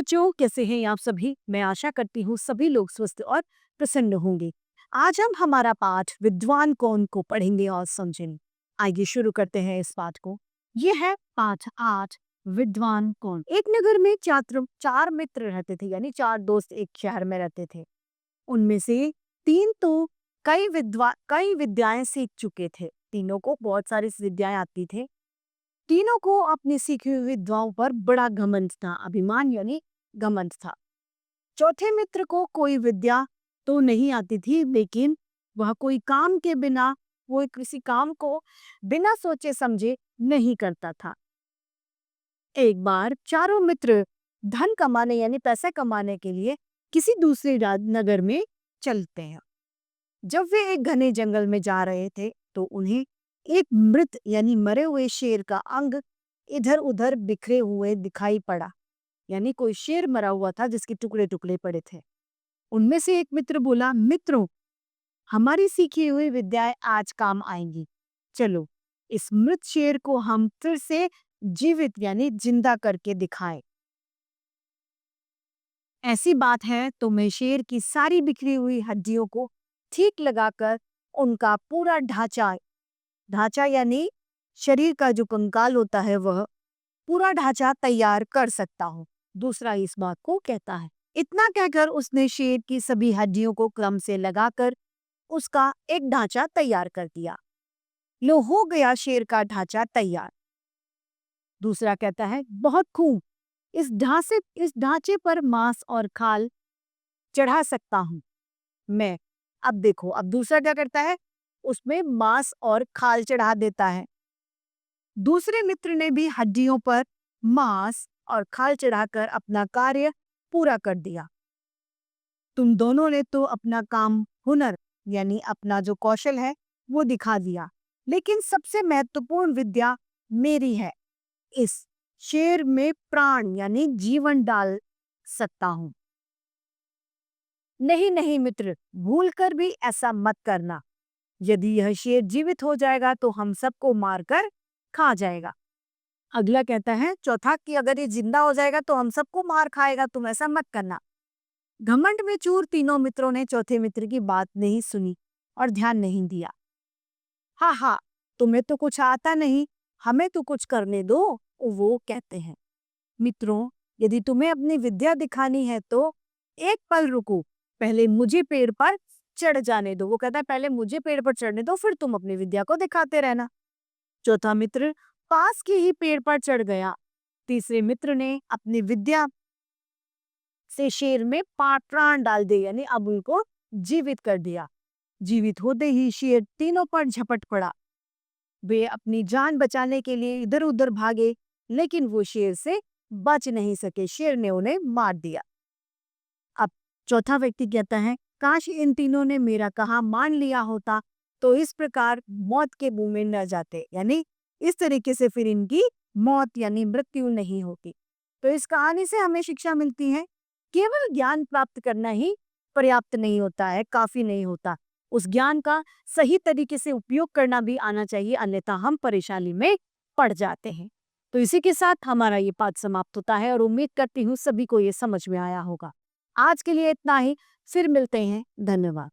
बच्चों, कैसे हैं आप सभी? मैं आशा करती हूँ सभी लोग स्वस्थ और प्रसन्न होंगे। आज हम हमारा पाठ विद्वान कौन को पढ़ेंगे और समझेंगे। आइए शुरू करते हैं इस पाठ को। ये है पाठ 8, विद्वान कौन। एक नगर में चार मित्र रहते थे, यानी चार दोस्त एक शहर में रहते थे। उनमें से तीन तो कई विद्याएं सीख चुके थे। तीनों को बहुत सारी विद्याएं आती थी। तीनों को अपनी सीखी हुई विद्याओं पर बड़ा घमंड था, अभिमान यानी घमंड था। चौथे मित्र को कोई विद्या तो नहीं आती थी, लेकिन वह कोई काम के बिना वो किसी काम को बिना सोचे समझे नहीं करता था। एक बार चारों मित्र धन कमाने यानी पैसे कमाने के लिए किसी दूसरे नगर में चलते हैं। जब वे एक घने जंगल में जा रहे थे तो उन्हें एक मृत यानी मरे हुए शेर का अंग इधर उधर बिखरे हुए दिखाई पड़ा। यानी कोई शेर मरा हुआ था जिसके टुकड़े टुकड़े पड़े थे। उनमें से एक मित्र बोला, मित्रों, हमारी सीखी हुई विद्याएं आज काम आएंगी। चलो इस मृत शेर को हम फिर से जीवित यानी जिंदा करके दिखाएं। ऐसी बात है तो मैं शेर की सारी बिखरी हुई हड्डियों को ठीक लगाकर उनका पूरा ढांचा ढांचा यानी शरीर का जो कंकाल होता है वह पूरा ढांचा तैयार कर सकता हूँ। दूसरा इस बात को कहता है। इतना कहकर उसने शेर की सभी हड्डियों को क्रम से लगाकर उसका एक ढांचा तैयार कर दिया। लो, हो गया शेर का ढांचा तैयार। दूसरा कहता है, बहुत खूब, इस ढांचे पर मांस और खाल चढ़ा सकता हूँ मैं। अब देखो, अब दूसरा क्या करता है, उसमें मांस और खाल चढ़ा देता है। दूसरे मित्र ने भी हड्डियों पर मांस और खाल चढ़ाकर अपना कार्य पूरा कर दिया। तुम दोनों ने तो अपना काम हुनर यानी अपना जो कौशल है वो दिखा दिया, लेकिन सबसे महत्वपूर्ण विद्या मेरी है। इस शेर में प्राण यानी जीवन डाल सकता हूं। नहीं नहीं मित्र, भूलकर भी ऐसा मत करना। यदि यह शेर जीवित हो जाएगा तो हम सबको मारकर खा जाएगा। अगला कहता है, चौथा, कि अगर ये जिंदा हो जाएगा तो हम सबको मार खाएगा, तुम ऐसा मत करना। घमंड में चूर तीनों मित्रों ने चौथे मित्र की बात नहीं सुनी और ध्यान नहीं दिया। हाँ हाँ, तुम्हें तो कुछ आता नहीं, हमें तो कुछ करने दो, वो कहते हैं। मित्रों, यदि तुम्हें अपनी विद्या दिखानी है तो एक पल रुको, पहले मुझे पेड़ पर चढ़ जाने दो। वो कहता है, पहले मुझे पेड़ पर चढ़ने दो, फिर तुम अपनी विद्या को दिखाते रहना। चौथा मित्र पास के ही पेड़ पर चढ़ गया। तीसरे मित्र ने अपनी विद्या से शेर में प्राण डाल दिए, यानी अब उनको जीवित कर दिया। जीवित होते ही शेर तीनों पर झपट पड़ा। वे अपनी जान बचाने के लिए इधर उधर भागे, लेकिन वो शेर से बच नहीं सके। शेर ने उन्हें मार दिया। अब चौथा व्यक्ति कहता है, काश इन तीनों ने मेरा कहा मान लिया होता तो इस प्रकार मौत के मुंह में न जाते, यानी इस तरीके से फिर इनकी मौत यानी मृत्यु नहीं होती। तो इस कहानी से हमें शिक्षा मिलती है, केवल ज्ञान प्राप्त करना ही पर्याप्त नहीं होता है, काफी नहीं होता। उस ज्ञान का सही तरीके से उपयोग करना भी आना चाहिए, अन्यथा हम परेशानी में पड़ जाते हैं। तो इसी के साथ हमारा ये पाठ समाप्त होता है और उम्मीद करती हूँ सभी को ये समझ में आया होगा। आज के लिए इतना ही, फिर मिलते हैं। धन्यवाद।